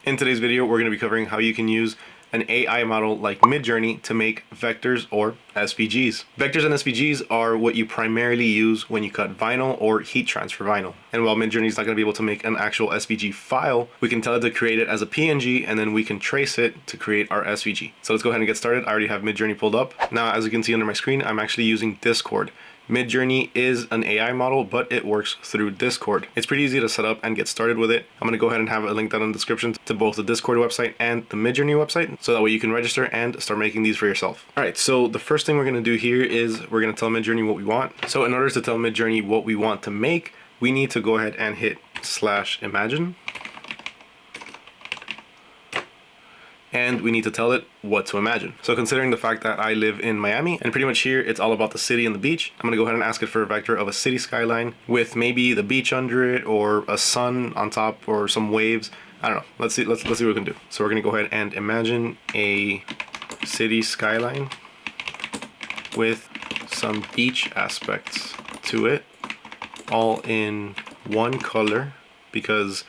In today's video, we're going to be covering how you can use an AI model like MidJourney to make vectors or SVGs. Vectors and SVGs are what you primarily use when you cut vinyl or heat transfer vinyl. And while MidJourney is not going to be able to make an actual SVG file, we can tell it to create it as a PNG and then we can trace it to create our SVG. So let's go ahead and get started. I already have MidJourney pulled up. Now, as you can see under my screen, I'm actually using Discord. MidJourney is an AI model, but it works through Discord. It's pretty easy to set up and get started with it. I'm going to go ahead and have a link down in the description to both the Discord website and the MidJourney website, so that way you can register and start making these for yourself. All right, so the first thing we're going to do here is we're going to tell MidJourney what we want. So in order to tell MidJourney what we want to make, we need to go ahead and hit /imagine. And we need to tell it what to imagine. So considering the fact that I live in Miami and pretty much here it's all about the city and the beach, I'm gonna go ahead and ask it for a vector of a city skyline with maybe the beach under it or a sun on top or some waves. I don't know. Let's see what we can do. So we're gonna go ahead and imagine a city skyline with some beach aspects to it, all in one color, because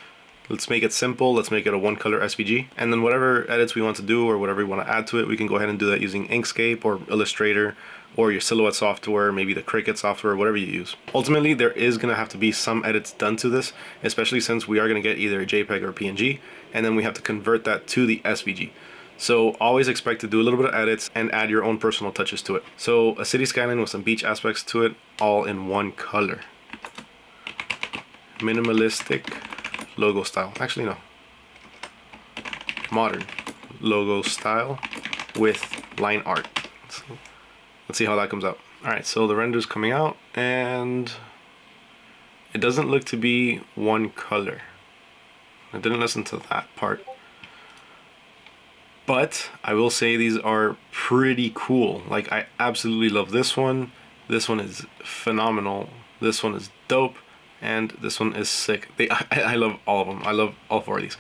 let's make it simple. Let's make it a one color SVG. And then whatever edits we want to do or whatever we want to add to it, we can go ahead and do that using Inkscape or Illustrator or your Silhouette software, maybe the Cricut software, whatever you use. Ultimately, there is going to have to be some edits done to this, especially since we are going to get either a JPEG or a PNG, and then we have to convert that to the SVG. So always expect to do a little bit of edits and add your own personal touches to it. So a city skyline with some beach aspects to it, all in one color. Minimalistic logo style. Actually, no. Modern logo style with line art. So let's see how that comes out. All right, so the render's coming out and it doesn't look to be one color. I didn't listen to that part. But I will say these are pretty cool. Like, I absolutely love this one. This one is phenomenal. This one is dope. And this one is sick. I love all of them. I love all four of these.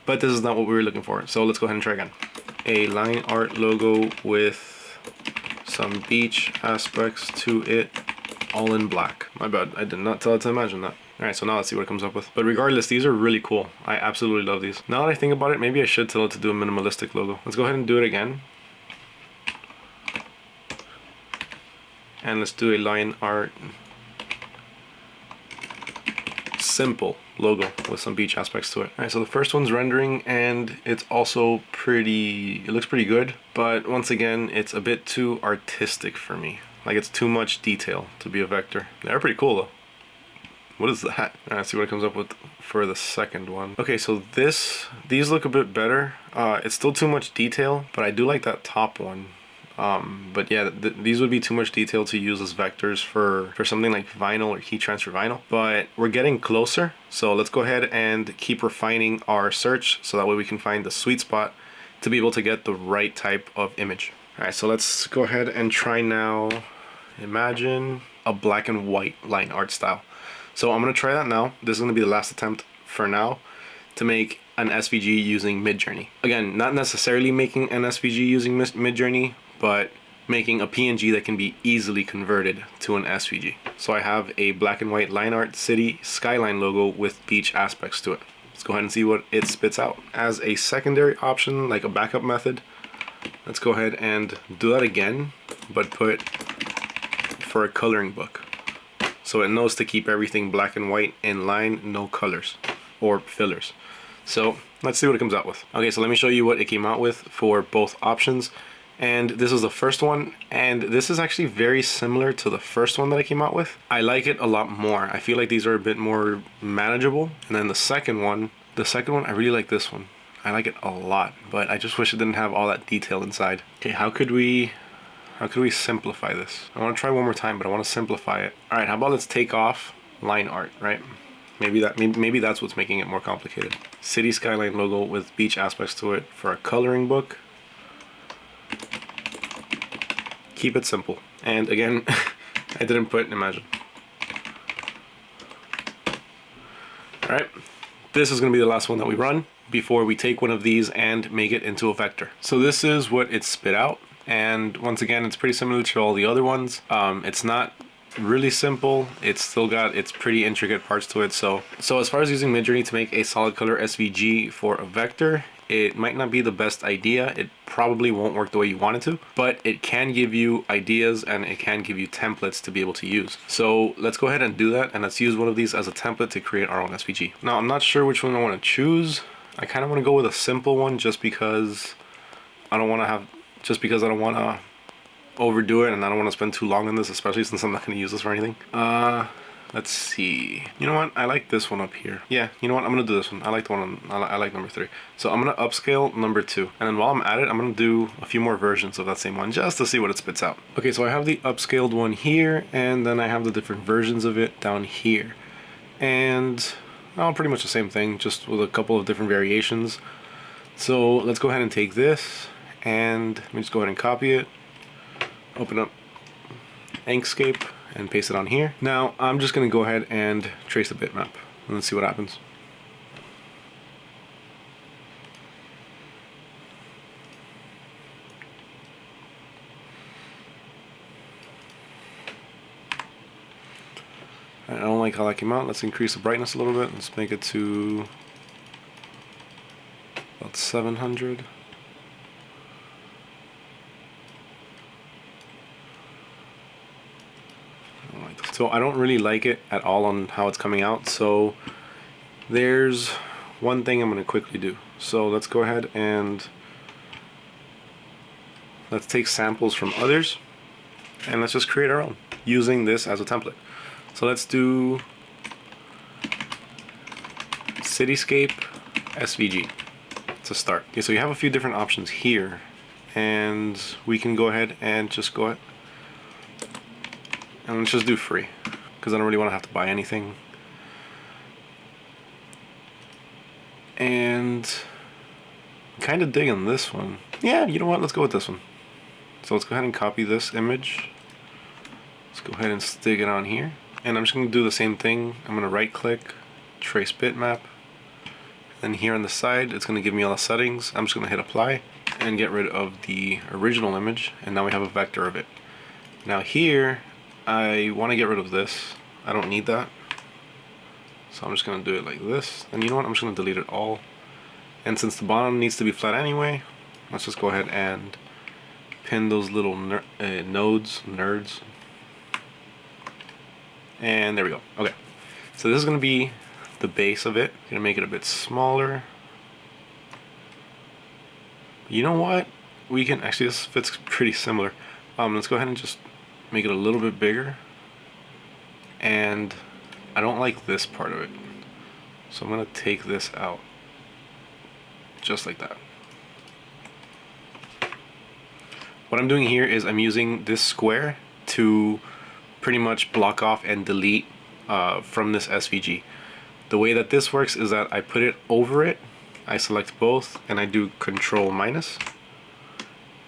But this is not what we were looking for. So let's go ahead and try again. A line art logo with some beach aspects to it, all in black. My bad. I did not tell it to imagine that. All right, so now let's see what it comes up with. But regardless, these are really cool. I absolutely love these. Now that I think about it, maybe I should tell it to do a minimalistic logo. Let's go ahead and do it again. And let's do a line art simple logo with some beach aspects to it. All right, so the first one's rendering and it's also it looks pretty good, but once again, it's a bit too artistic for me. Like, it's too much detail to be a vector. They're pretty cool though. What is that? All right, let's see what it comes up with for the second one. Okay, so these look a bit better. It's still too much detail, but I do like that top one. But yeah, these would be too much detail to use as vectors for something like vinyl or heat transfer vinyl, but we're getting closer. So let's go ahead and keep refining our search so that way we can find the sweet spot to be able to get the right type of image. All right, so let's go ahead and try now. Imagine a black and white line art style. So I'm going to try that now. This is going to be the last attempt for now to make an SVG using MidJourney. Again, not necessarily making an SVG using MidJourney, but making a PNG that can be easily converted to an SVG. So I have a black and white line art city skyline logo with beach aspects to it. Let's go ahead and see what it spits out. As a secondary option, like a backup method, let's go ahead and do that again, but put for a coloring book. So it knows to keep everything black and white in line, no colors or fillers. So let's see what it comes out with. Okay, so let me show you what it came out with for both options. And this is the first one, and this is actually very similar to the first one that I came out with. I like it a lot more. I feel like these are a bit more manageable. And then the second one, I really like this one. I like it a lot, but I just wish it didn't have all that detail inside. Okay, how could we simplify this? I want to try one more time, but I want to simplify it. All right, how about let's take off line art, right? Maybe that's what's making it more complicated. City skyline logo with beach aspects to it for a coloring book. Keep it simple. And again, I didn't put imagine. All right, this is going to be the last one that we run before we take one of these and make it into a vector. So this is what it spit out. And once again, it's pretty similar to all the other ones. It's not really simple. It's still got its pretty intricate parts to it. So as far as using MidJourney to make a solid color SVG for a vector, it might not be the best idea. It probably won't work the way you want it to, but it can give you ideas and it can give you templates to be able to use. So let's go ahead and do that, and let's use one of these as a template to create our own SVG. Now, I'm not sure which one I want to choose. I kind of want to go with a simple one just because I don't want to overdo it, and I don't want to spend too long on this, especially since I'm not going to use this for anything. Let's see. You know what? I like this one up here. Yeah, you know what? I'm going to do this one. I like the one I like number 3. So I'm going to upscale number 2. And then while I'm at it, I'm going to do a few more versions of that same one just to see what it spits out. Okay, so I have the upscaled one here, and then I have the different versions of it down here. And pretty much the same thing, just with a couple of different variations. So let's go ahead and take this, and let me just go ahead and copy it. Open up Inkscape and paste it on here. Now I'm just going to go ahead and trace the bitmap and let's see what happens. I don't like how that came out. Let's increase the brightness a little bit. Let's make it to about 700. So I don't really like it at all on how it's coming out. So there's one thing I'm going to quickly do. So let's go ahead and let's take samples from others and let's just create our own using this as a template. So let's do Cityscape SVG to start. Okay, so you have a few different options here, and we can go ahead and just go ahead and let's just do free because I don't really want to have to buy anything. And I'm kind of digging this one. Yeah, you know what? Let's go with this one. So let's go ahead and copy this image. Let's go ahead and stick it on here. And I'm just going to do the same thing. I'm going to right click, trace bitmap. Then here on the side, it's going to give me all the settings. I'm just going to hit apply and get rid of the original image. And now we have a vector of it. Now here, I want to get rid of this. I don't need that. So I'm just going to do it like this. And you know what? I'm just going to delete it all. And since the bottom needs to be flat anyway, let's just go ahead and pin those little nerds. And there we go. Okay. So this is going to be the base of it. I'm going to make it a bit smaller. You know what? We can actually, this fits pretty similar. Let's go ahead and just make it a little bit bigger. And I don't like this part of it, so I'm going to take this out just like that. What I'm doing here is I'm using this square to pretty much block off and delete from this SVG. The way that this works is that I put it over it, I select both, and I do Control minus,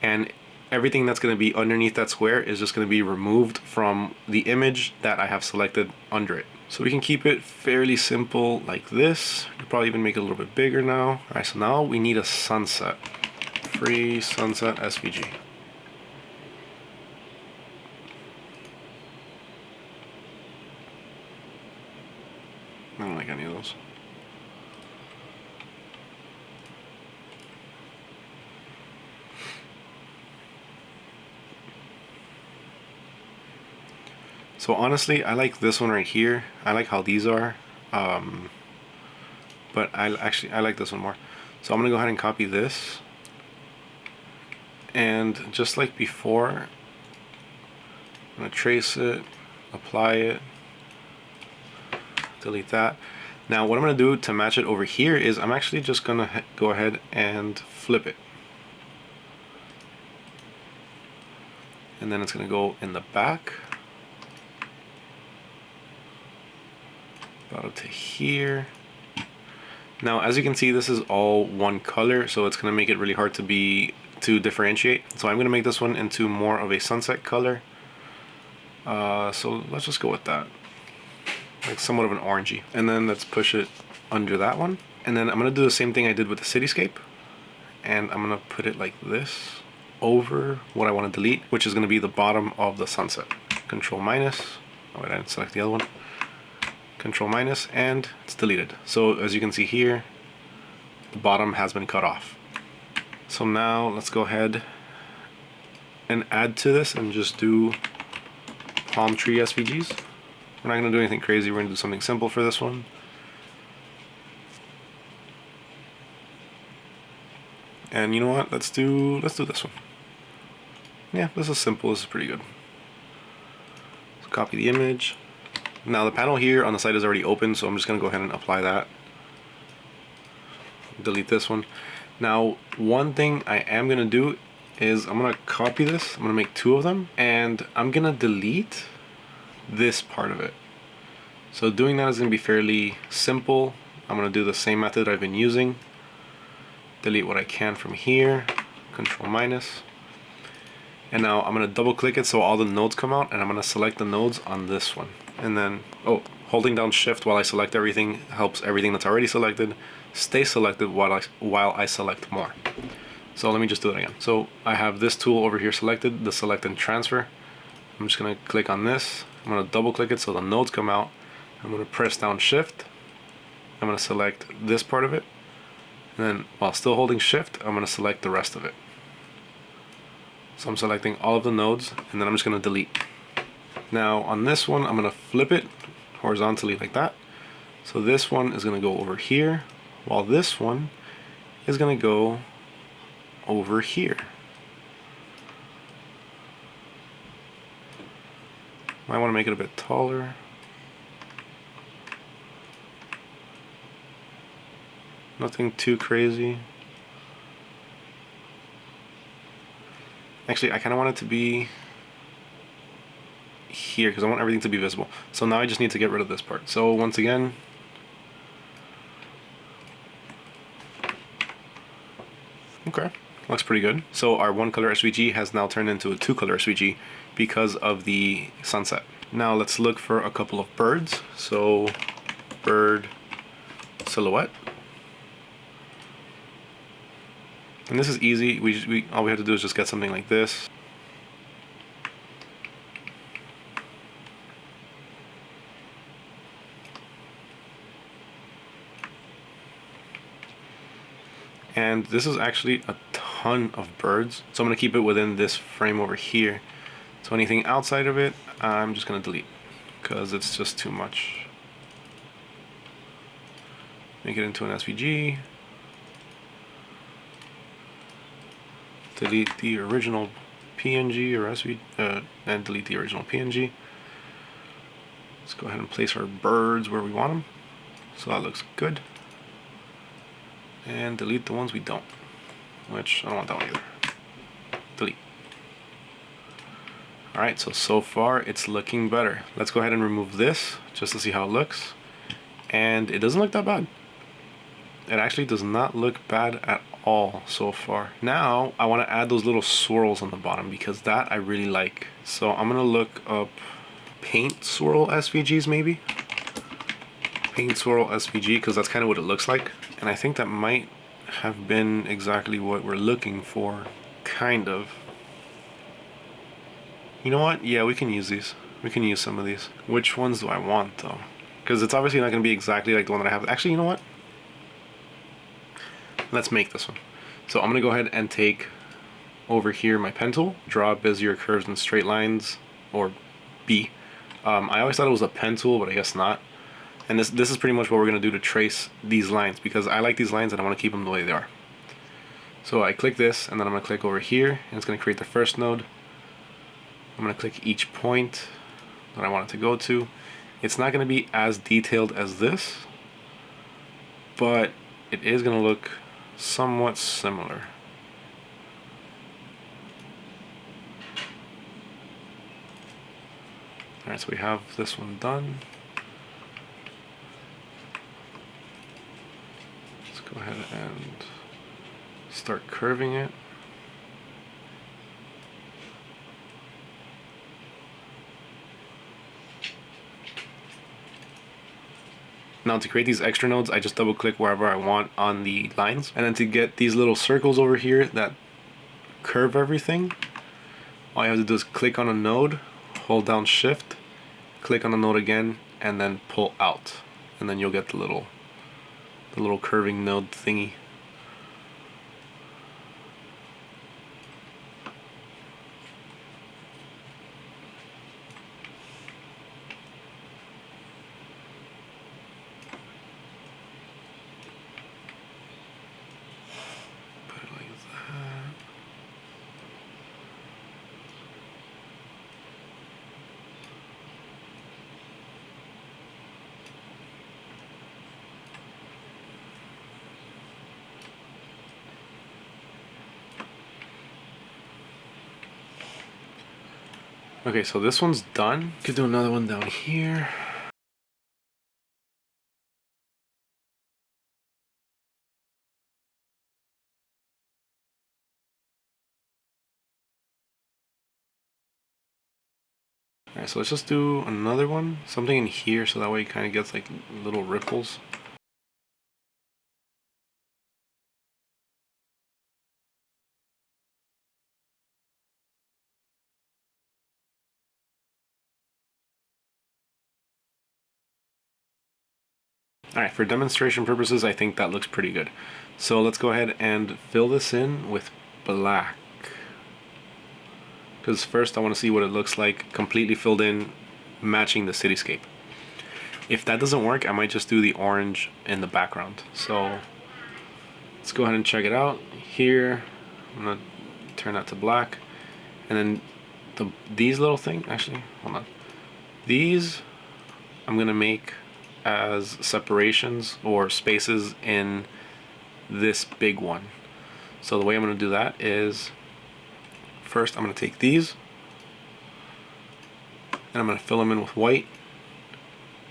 and everything that's going to be underneath that square is just going to be removed from the image that I have selected under it. So we can keep it fairly simple like this. We'll probably even make it a little bit bigger now. Alright, so now we need a sunset. Free sunset SVG. I don't like any of those. So honestly, I like this one right here. I like how these are, but I like this one more. So I'm gonna go ahead and copy this, and just like before, I'm gonna trace it, apply it, delete that. Now what I'm gonna do to match it over here is I'm actually just gonna go ahead and flip it, and then it's gonna go in the back. About up to here. Now as you can see, this is all one color, so it's going to make it really hard to differentiate. So I'm going to make this one into more of a sunset color. So let's just go with that, like somewhat of an orangey. And then let's push it under that one. And then I'm going to do the same thing I did with the cityscape, and I'm going to put it like this over what I want to delete, which is going to be the bottom of the sunset. Control minus, Oh wait, I didn't select the other one. Control minus, and it's deleted. So as you can see here, the bottom has been cut off. So now let's go ahead and add to this and just do palm tree SVGs. We're not going to do anything crazy, we're going to do something simple for this one. And you know what, let's do this one. Yeah, this is simple, this is pretty good. So copy the image. Now the panel here on the side is already open, so I'm just going to go ahead and apply that. Delete this one. Now one thing I am going to do is I'm going to copy this, I'm going to make 2 of them, and I'm going to delete this part of it. So doing that is going to be fairly simple. I'm going to do the same method I've been using. Delete what I can from here, control minus. And now I'm going to double click it so all the nodes come out, and I'm going to select the nodes on this one. And then, holding down shift while I select everything helps everything that's already selected stay selected while I select more. So let me just do it again. So I have this tool over here selected, the select and transfer. I'm just going to click on this. I'm going to double click it so the nodes come out. I'm going to press down shift. I'm going to select this part of it. And then while still holding shift, I'm going to select the rest of it. So I'm selecting all of the nodes, and then I'm just going to delete. Now on this one, I'm going to flip it horizontally like that. So this one is going to go over here, while this one is going to go over here. Might want to make it a bit taller. Nothing too crazy. Actually, I kind of want it to be here because I want everything to be visible. So now I just need to get rid of this part. So once again, okay, looks pretty good. So our 1-color SVG has now turned into a 2-color SVG because of the sunset. Now let's look for a couple of birds. So bird silhouette. And this is easy. All we have to do is just get something like this. And this is actually a ton of birds. So I'm going to keep it within this frame over here. So anything outside of it, I'm just going to delete because it's just too much. Make it into an SVG. Delete the original PNG or SVG, and delete the original PNG. Let's go ahead and place our birds where we want them. So that looks good. And delete the ones we don't, which I don't want that one either. Delete. Alright, so far it's looking better. Let's go ahead and remove this just to see how it looks. And it doesn't look that bad. It actually does not look bad at all so far. Now I want to add those little swirls on the bottom because that I really like. So I'm gonna look up paint swirl SVGs maybe. Paint swirl SVG because that's kind of what it looks like. And I think that might have been exactly what we're looking for, kind of. You know what? Yeah, we can use these. We can use some of these. Which ones do I want though? Because it's obviously not going to be exactly like the one that I have. Actually, you know what? Let's make this one. So I'm going to go ahead and take over here my pen tool, draw Bezier curves and straight lines, or B. I always thought it was a pen tool, but I guess not. And this is pretty much what we're going to do to trace these lines, because I like these lines and I want to keep them the way they are. So I click this, and then I'm going to click over here, and it's going to create the first node. I'm going to click each point that I want it to go to. It's not going to be as detailed as this, but it is going to look somewhat similar. Alright, so we have this one done. Let's go ahead and start curving it. Now to create these extra nodes, I just double click wherever I want on the lines. And then to get these little circles over here that curve everything, all you have to do is click on a node, hold down shift, click on the node again, and then pull out, and then you'll get the little curving node thingy. Put it like that. Okay, so this one's done. Could do another one down here. Alright, so let's just do another one. Something in here so that way it kind of gets like little ripples. Alright, for demonstration purposes, I think that looks pretty good. So let's go ahead and fill this in with black. Because first I want to see what it looks like completely filled in, matching the cityscape. If that doesn't work, I might just do the orange in the background. So let's go ahead and check it out. Here, I'm going to turn that to black. And then these little things, actually, hold on. These I'm going to make as separations or spaces in this big one. So the way I'm going to do that is, first I'm going to take these and I'm going to fill them in with white.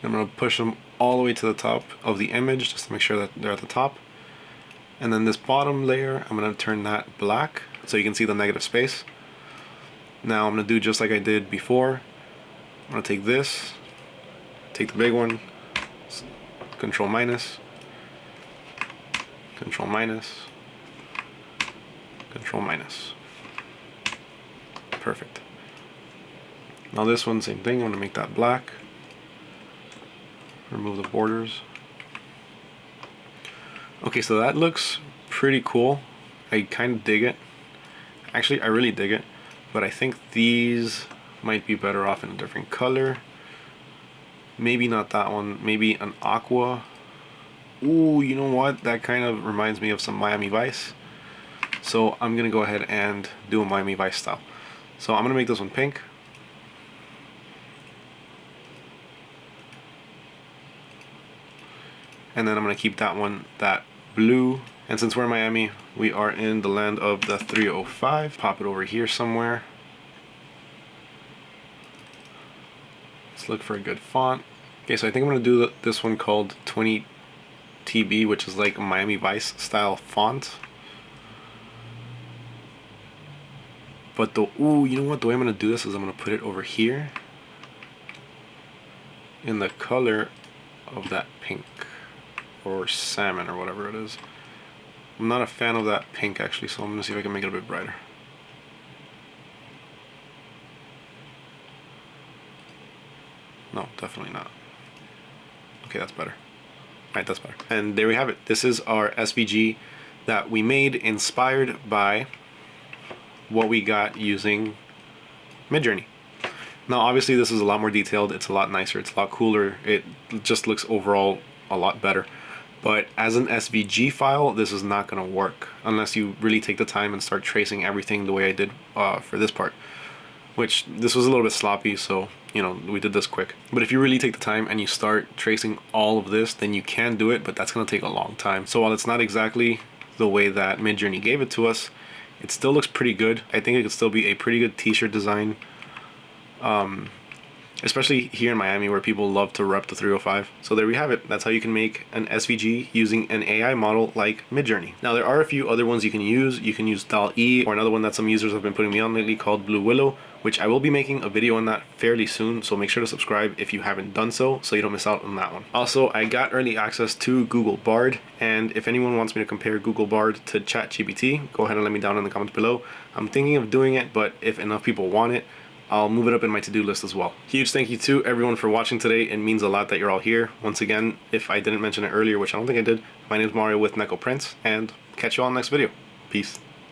I'm going to push them all the way to the top of the image just to make sure that they're at the top. And then this bottom layer, I'm going to turn that black so you can see the negative space. Now I'm going to do just like I did before. I'm going to take this, take the big one, Control minus, Control minus, Control minus. Perfect. Now this one, same thing. I'm going to make that black. Remove the borders. Okay, so that looks pretty cool. I kind of dig it. Actually, I really dig it. But I think these might be better off in a different color. Maybe not that one. Maybe an aqua. Ooh, you know what? That kind of reminds me of some Miami Vice. So I'm going to go ahead and do a Miami Vice style. So I'm going to make this one pink. And then I'm going to keep that one that blue. And since we're in Miami, we are in the land of the 305. Pop it over here somewhere. Let's look for a good font. Okay, so I think I'm going to do this one called 20TB, which is like a Miami Vice style font. But ooh, you know what? The way I'm going to do this is I'm going to put it over here in the color of that pink or salmon or whatever it is. I'm not a fan of that pink actually, so I'm going to see if I can make it a bit brighter. No, definitely not. Okay, that's better. Alright, that's better. And there we have it. This is our SVG that we made inspired by what we got using MidJourney. Now obviously this is a lot more detailed, it's a lot nicer, it's a lot cooler, it just looks overall a lot better. But as an SVG file, this is not going to work unless you really take the time and start tracing everything the way I did for this part. Which, this was a little bit sloppy, so, you know, we did this quick. But if you really take the time and you start tracing all of this, then you can do it, but that's going to take a long time. So while it's not exactly the way that MidJourney gave it to us, it still looks pretty good. I think it could still be a pretty good t-shirt design. Especially here in Miami where people love to rep the 305. So there we have it. That's how you can make an SVG using an AI model like MidJourney. Now there are a few other ones you can use. You can use DALL-E or another one that some users have been putting me on lately called Blue Willow, which I will be making a video on that fairly soon. So make sure to subscribe if you haven't done so you don't miss out on that one. Also, I got early access to Google Bard, and if anyone wants me to compare Google Bard to ChatGPT, go ahead and let me down in the comments below. I'm thinking of doing it, but if enough people want it, I'll move it up in my to-do list as well. Huge thank you to everyone for watching today. It means a lot that you're all here. Once again, if I didn't mention it earlier, which I don't think I did, my name is Mario with DTF Prints, and catch you all in the next video. Peace.